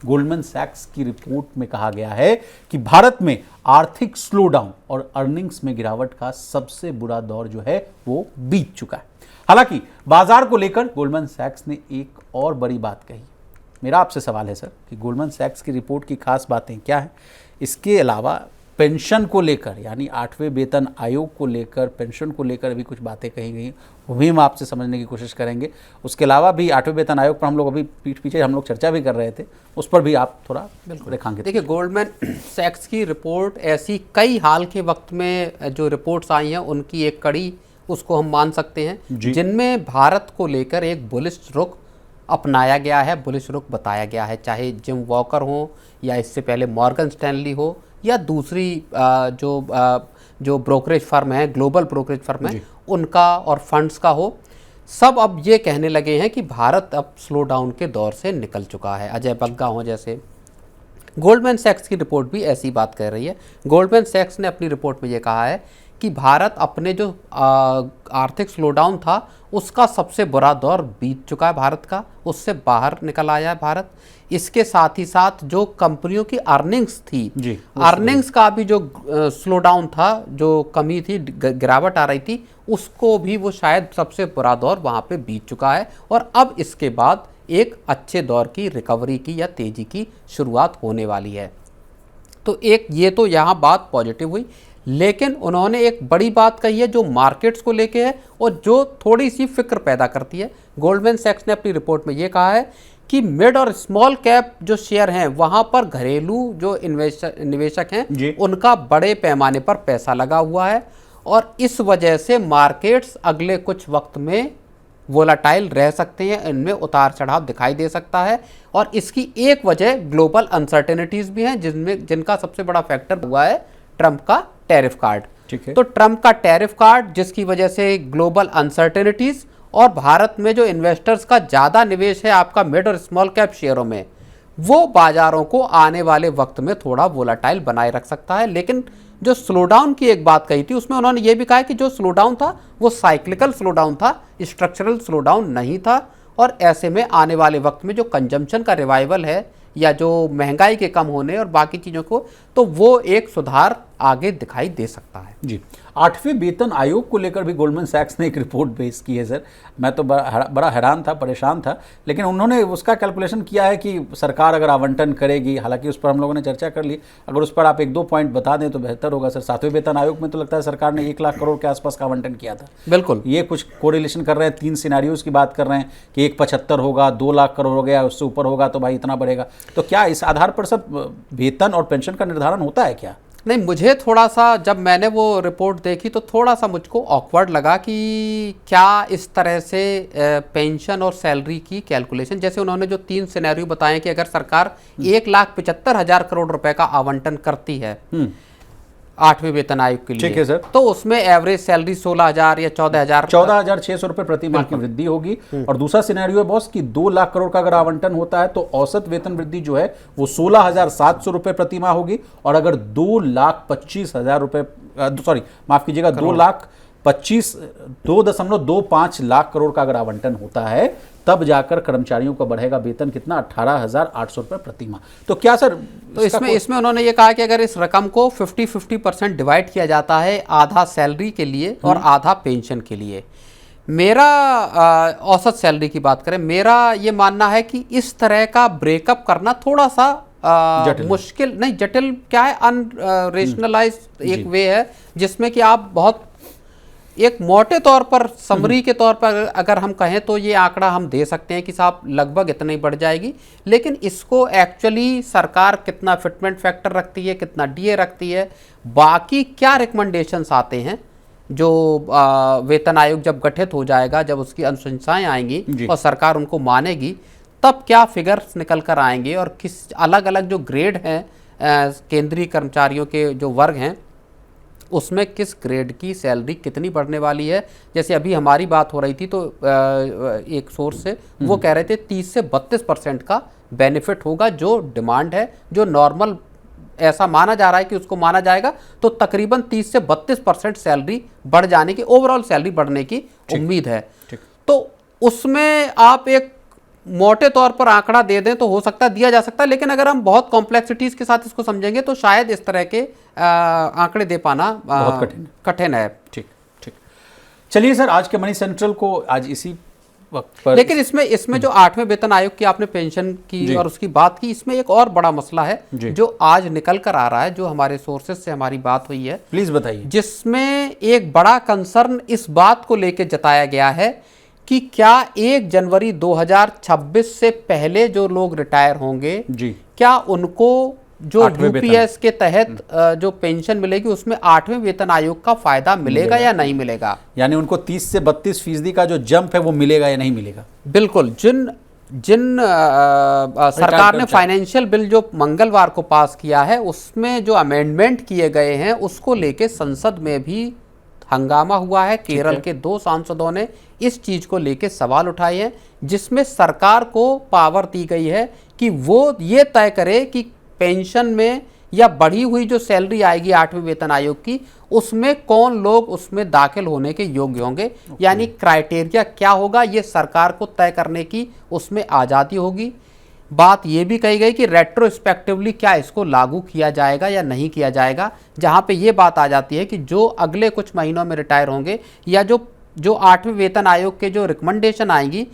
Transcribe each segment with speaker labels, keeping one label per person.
Speaker 1: Goldman सैक्स की report में कहा गया है कि भारत में आर्थिक स्लोडाउन और अर्निंग्स में गिरावट का सबसे बुरा दौर जो है वो बीत चुका है। हालांकि बाजार को लेकर गोल्डमैन सैक्स ने एक और बड़ी बात कही। मेरा आपसे सवाल है सर कि गोल्डमैन सैक्स की रिपोर्ट की खास बातें क्या है? इसके अलावा पेंशन को लेकर, यानी 8वें वेतन आयोग को लेकर, पेंशन को लेकर भी कुछ बातें कही गई, वो भी हम आपसे समझने की कोशिश करेंगे। उसके अलावा भी 8वें वेतन आयोग पर हम लोग अभी पीछे हम लोग चर्चा भी कर रहे थे, उस पर भी आप थोड़ा रेखांकित।
Speaker 2: देखिए, गोल्डमैन सैक्स की रिपोर्ट ऐसी कई हाल के वक्त में जो रिपोर्ट्स आई हैं उनकी एक कड़ी उसको हम मान सकते हैं, जिनमें भारत को लेकर एक बुलिश रुख अपनाया गया है, बुलिश रुख बताया गया है। चाहे जिम वॉकर हो या इससे पहले मॉर्गन स्टैनली हो या दूसरी जो ब्रोकरेज फर्म है, ग्लोबल ब्रोकरेज फर्म है, उनका और फंड्स का हो, सब अब ये कहने लगे हैं कि भारत अब स्लो डाउन के दौर से निकल चुका है। अजय बग्गा हो जैसे। गोल्डमैन सैक्स की रिपोर्ट भी ऐसी बात कह रही है। गोल्डमैन सैक्स ने अपनी रिपोर्ट में ये कहा है कि भारत अपने जो आर्थिक स्लोडाउन था उसका सबसे बुरा दौर बीत चुका है भारत का, उससे बाहर निकल आया है भारत। इसके साथ ही साथ जो कंपनियों की अर्निंग्स थी, अर्निंग्स का भी जो स्लोडाउन था, जो कमी थी, गिरावट आ रही थी, उसको भी वो शायद सबसे बुरा दौर वहाँ पे बीत चुका है और अब इसके बाद एक अच्छे दौर की रिकवरी की या तेजी की शुरुआत होने वाली है। तो एक ये तो यहाँ बात पॉजिटिव हुई, लेकिन उन्होंने एक बड़ी बात कही है जो मार्केट्स को लेके है और जो थोड़ी सी फिक्र पैदा करती है। गोल्डमैन सैक्स ने अपनी रिपोर्ट में ये कहा है कि मिड और स्मॉल कैप जो शेयर हैं वहाँ पर घरेलू जो निवेशक हैं उनका बड़े पैमाने पर पैसा लगा हुआ है और इस वजह से मार्केट्स अगले कुछ वक्त में वोलाटाइल रह सकते हैं, इनमें उतार चढ़ाव दिखाई दे सकता है। और इसकी एक वजह ग्लोबल अनसर्टेनिटीज़ भी हैं, जिनका सबसे बड़ा फैक्टर हुआ है ट्रंप का टैरिफ कार्ड। ठीक है। तो ट्रंप का टैरिफ कार्ड, जिसकी वजह से ग्लोबल अनसर्टेनिटीज़ और भारत में जो इन्वेस्टर्स का ज़्यादा निवेश है आपका मिड और स्मॉल कैप शेयरों में, वो बाजारों को आने वाले वक्त में थोड़ा वोलाटाइल बनाए रख सकता है। लेकिन जो स्लोडाउन की एक बात कही थी उसमें उन्होंने ये भी कहा कि जो स्लोडाउन था वो साइक्लिकल स्लोडाउन था, स्ट्रक्चरल स्लोडाउन नहीं था और ऐसे में आने वाले वक्त में जो कंजम्पशन का रिवाइवल है या जो महंगाई के कम होने और बाकी चीज़ों को, तो वो एक सुधार आगे दिखाई दे सकता है।
Speaker 1: जी, 8वें वेतन आयोग को लेकर भी गोल्डमैन सैक्स ने एक रिपोर्ट पेश की है सर। मैं तो बड़ा हैरान था, परेशान था, लेकिन उन्होंने उसका कैलकुलेशन किया है कि सरकार अगर आवंटन करेगी, हालांकि उस पर हम लोगों ने चर्चा कर ली, अगर उस पर आप 1-2 पॉइंट बता दें तो बेहतर होगा सर। 7वें वेतन आयोग में तो लगता है सरकार ने 1 लाख करोड़ के आसपास का आवंटन किया था।
Speaker 2: बिल्कुल,
Speaker 1: ये कुछ कोरिलेशन कर रहे हैं, 3 सिनेरियोज की बात कर रहे हैं कि 1.75 होगा, 2 लाख करोड़ हो गया, उससे ऊपर होगा तो भाई इतना बढ़ेगा। तो क्या इस आधार पर सब वेतन और पेंशन का निर्धारण होता है क्या?
Speaker 2: नहीं, मुझे थोड़ा सा, जब मैंने वो रिपोर्ट देखी तो थोड़ा सा मुझको ऑकवर्ड लगा कि क्या इस तरह से पेंशन और सैलरी की कैलकुलेशन, जैसे उन्होंने जो 3 सिनेरियो बताए कि अगर सरकार 1,75,000 करोड़ रुपए का आवंटन करती है 8वें वेतन आयोग के लिए,
Speaker 1: ठीक है सर,
Speaker 2: तो उसमें एवरेज सैलरी 16,000 या
Speaker 1: 14,600 रुपए प्रति माह की वृद्धि होगी। और दूसरा सिनेरियो है बॉस कि 2 लाख करोड़ का अगर आवंटन होता है तो औसत वेतन वृद्धि जो है वो 16,700 रुपए प्रति माह होगी। और अगर 2,25,000 रुपए, सॉरी माफ कीजिएगा, 2.25 लाख करोड़ का अगर आवंटन होता है तब जाकर कर्मचारियों का बढ़ेगा वेतन कितना, 18,800 रुपए प्रति माह। तो क्या सर,
Speaker 2: तो इसमें उन्होंने ये कहा कि अगर इस रकम को 50-50% डिवाइड किया जाता है, आधा सैलरी के लिए और आधा पेंशन के लिए, मेरा औसत सैलरी की बात करें, मेरा ये मानना है कि इस तरह का ब्रेकअप करना थोड़ा सा मुश्किल नहीं, जटिल क्या है, अनरेशनलाइज एक वे है जिसमें कि आप बहुत एक मोटे तौर पर, समरी के तौर पर अगर हम कहें तो ये आंकड़ा हम दे सकते हैं कि साहब लगभग इतना ही बढ़ जाएगी। लेकिन इसको एक्चुअली सरकार कितना फिटमेंट फैक्टर रखती है, कितना डीए रखती है, बाकी क्या रिकमेंडेशंस आते हैं, जो वेतन आयोग जब गठित हो जाएगा, जब उसकी अनुशंसाएं आएंगी और सरकार उनको मानेगी, तब क्या फिगर्स निकल कर आएंगे और किस अलग अलग जो ग्रेड हैं केंद्रीय कर्मचारियों के जो वर्ग हैं उसमें किस ग्रेड की सैलरी कितनी बढ़ने वाली है। जैसे अभी हमारी बात हो रही थी तो एक सोर्स से वो कह रहे थे 30 से 32% का बेनिफिट होगा, जो डिमांड है, जो नॉर्मल ऐसा माना जा रहा है कि उसको माना जाएगा, तो तकरीबन 30 से 32% सैलरी बढ़ जाने की, ओवरऑल सैलरी बढ़ने की उम्मीद है। तो उसमें आप एक मोटे तौर पर आंकड़ा दे दें तो हो सकता है दिया जा सकता है, लेकिन अगर हम बहुत कॉम्प्लेक्सिटीज के साथ इसको समझेंगे तो शायद इस तरह के आंकड़े दे पाना
Speaker 1: बहुत
Speaker 2: कठिन है।
Speaker 1: ठीक ठीक। चलिए सर, आज के मनी सेंट्रल को आज इसी वक्त पर,
Speaker 2: लेकिन इसमें जो 8वें वेतन आयोग की आपने पेंशन की और उसकी बात की, इसमें एक और बड़ा मसला है जो आज निकल कर आ रहा है, जो हमारे सोर्सेज से हमारी बात हुई है,
Speaker 1: प्लीज बताइए।
Speaker 2: जिसमें एक बड़ा कंसर्न इस बात को लेकर जताया गया है कि क्या 1 जनवरी 2026 से पहले जो लोग रिटायर होंगे
Speaker 1: जी,
Speaker 2: क्या उनको जो यूपीएस के तहत जो पेंशन मिलेगी उसमें 8वें वेतन आयोग का फायदा मिलेगा या नहीं मिलेगा।
Speaker 1: यानी उनको 30 से 32% का जो जंप है वो मिलेगा या नहीं मिलेगा।
Speaker 2: बिल्कुल। जिन सरकार ने फाइनेंशियल बिल जो मंगलवार को पास किया है उसमें जो अमेंडमेंट किए गए हैं उसको लेके संसद में भी हंगामा हुआ है। केरल के 2 सांसदों ने इस चीज को लेके सवाल उठाए हैं, जिसमें सरकार को पावर दी गई है कि वो ये तय करे कि पेंशन में या बढ़ी हुई जो सैलरी आएगी 8वें वेतन आयोग की, उसमें कौन लोग उसमें दाखिल होने के योग्य होंगे। यानी क्राइटेरिया क्या होगा ये सरकार को तय करने की उसमें आज़ादी होगी। बात ये भी कही गई कि रेट्रोस्पेक्टिवली क्या इसको लागू किया जाएगा या नहीं किया जाएगा, जहाँ पे ये बात आ जाती है कि जो अगले कुछ महीनों में रिटायर होंगे या जो 8वें वेतन आयोग के जो रिकमेंडेशन आएंगी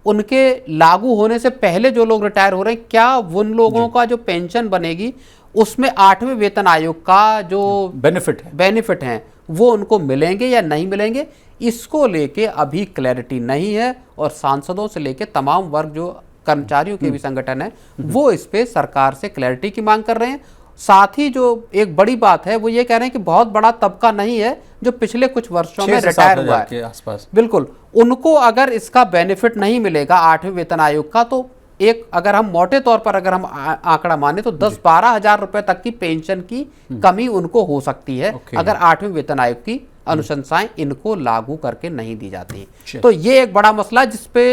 Speaker 2: उनके लागू होने से पहले जो लोग रिटायर हो रहे हैं, क्या उन लोगों का जो पेंशन बनेगी उसमें 8वें वेतन आयोग का जो बेनिफिट हैं वो उनको मिलेंगे या नहीं मिलेंगे, इसको लेके अभी क्लैरिटी नहीं है। और सांसदों से लेके तमाम वर्ग जो कर्मचारियों के भी संगठन है वो इस पे सरकार से क्लैरिटी की मांग कर रहे हैं। साथ ही जो एक बड़ी बात है वो ये कह रहे हैं कि बहुत बड़ा तबका नहीं है जो पिछले कुछ वर्षों में रिटायर हुआ है
Speaker 1: के आसपास,
Speaker 2: बिल्कुल, उनको अगर इसका बेनिफिट नहीं मिलेगा 8वें वेतन आयोग का, तो एक अगर हम मोटे तौर पर अगर हम आंकड़ा माने तो 10-12 हजार रुपए तक की पेंशन की कमी उनको हो सकती है अगर 8वें वेतन आयोग की अनुशंसाएं इनको लागू करके नहीं दी जाती। तो ये एक बड़ा मसला जिसपे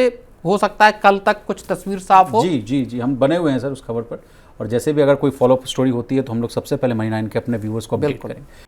Speaker 2: हो सकता है कल तक कुछ तस्वीर साफ हो।
Speaker 1: जी जी जी, हम बने हुए हैं सर उस खबर पर, और जैसे भी अगर कोई फॉलोअप स्टोरी होती है तो हम लोग सबसे पहले मनी 9 के अपने व्यूअर्स को अपडेट करेंगे।